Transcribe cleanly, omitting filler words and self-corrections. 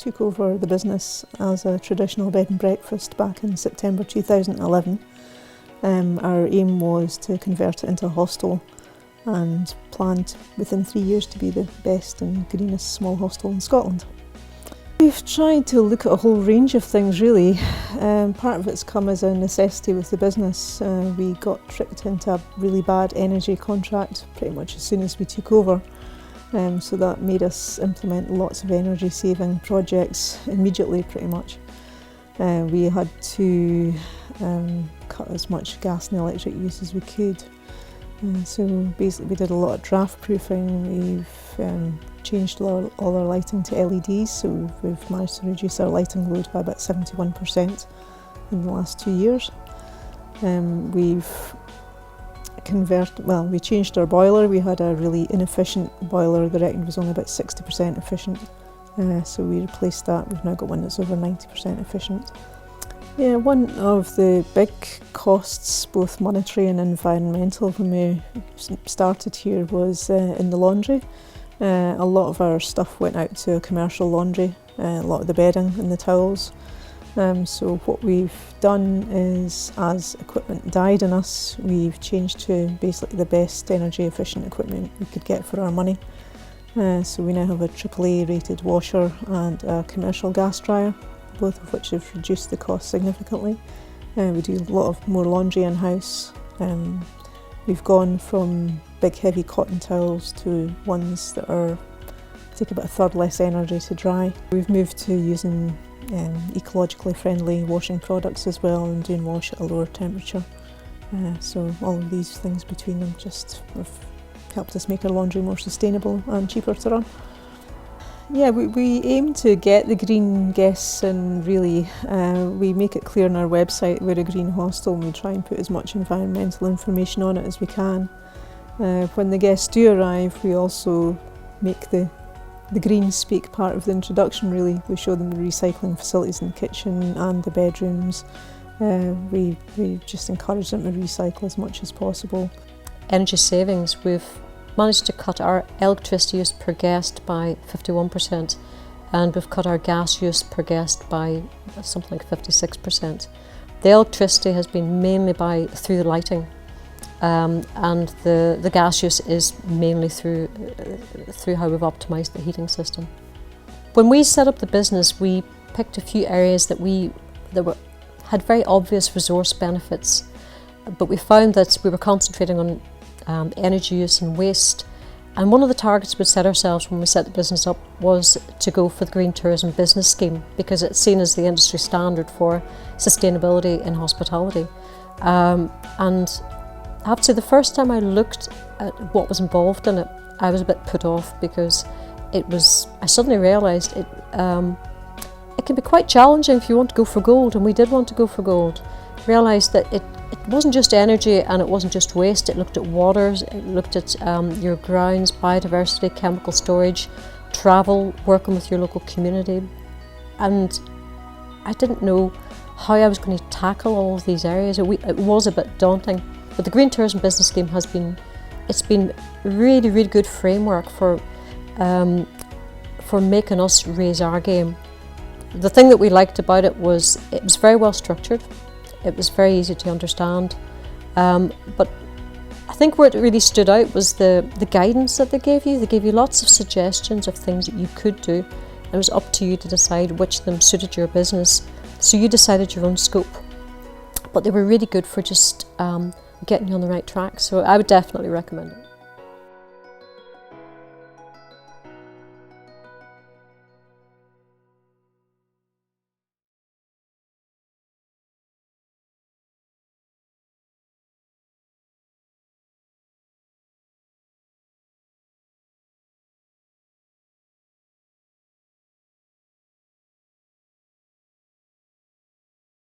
took over the business as a traditional bed and breakfast back in September 2011. Our aim was to convert it into a hostel and planned within 3 years to be the best and greenest small hostel in Scotland. We've tried to look at a whole range of things really. Part of it's come as a necessity with the business. We got tricked into a really bad energy contract pretty much as soon as we took over. So that made us implement lots of energy saving projects immediately pretty much. We had to cut as much gas and electric use as we could. So basically we did a lot of draft proofing. We've changed all our lighting to LEDs, so we've managed to reduce our lighting load by about 71% in the last 2 years. We changed our boiler. We had a really inefficient boiler. The reckoned was only about 60% efficient, so we replaced that. We've now got one that's over 90% efficient. Yeah, one of the big costs, both monetary and environmental, when we started here was in the laundry. A lot of our stuff went out to a commercial laundry, a lot of the bedding and the towels. So what we've done is, as equipment died on us, we've changed to basically the best energy efficient equipment we could get for our money. So we now have a AAA rated washer and a commercial gas dryer, both of which have reduced the cost significantly. We do a lot of more laundry in-house. We've gone from big heavy cotton towels to ones that take about a third less energy to dry. We've moved to using ecologically friendly washing products as well, and doing wash at a lower temperature. So all of these things between them just have helped us make our laundry more sustainable and cheaper to run. Yeah, we aim to get the green guests in really. We make it clear on our website we're a green hostel, and we try and put as much environmental information on it as we can. When the guests do arrive, we also make the green speak part of the introduction really. We show them the recycling facilities in the kitchen and the bedrooms. We just encourage them to recycle as much as possible. Energy savings, we've managed to cut our electricity use per guest by 51%, and we've cut our gas use per guest by something like 56%. The electricity has been mainly through the lighting, and the gas use is mainly through how we've optimised the heating system. When we set up the business, we picked a few areas that had very obvious resource benefits, but we found that we were concentrating on energy use and waste. And one of the targets we set ourselves when we set the business up was to go for the Green Tourism Business Scheme, because it's seen as the industry standard for sustainability in hospitality. And I have to say, the first time I looked at what was involved in it, I was a bit put off, because I suddenly realised it can be quite challenging if you want to go for gold, and we did want to go for gold. Realised that it wasn't just energy and it wasn't just waste. It looked at waters, it looked at your grounds, biodiversity, chemical storage, travel, working with your local community. And I didn't know how I was going to tackle all of these areas. It was a bit daunting. But the Green Tourism Business Scheme it's been really, really good framework for making us raise our game. The thing that we liked about it was very well structured. It was very easy to understand, but I think where it really stood out was the guidance that they gave you. They gave you lots of suggestions of things that you could do, and it was up to you to decide which of them suited your business. So you decided your own scope, but they were really good for just getting you on the right track. So I would definitely recommend it.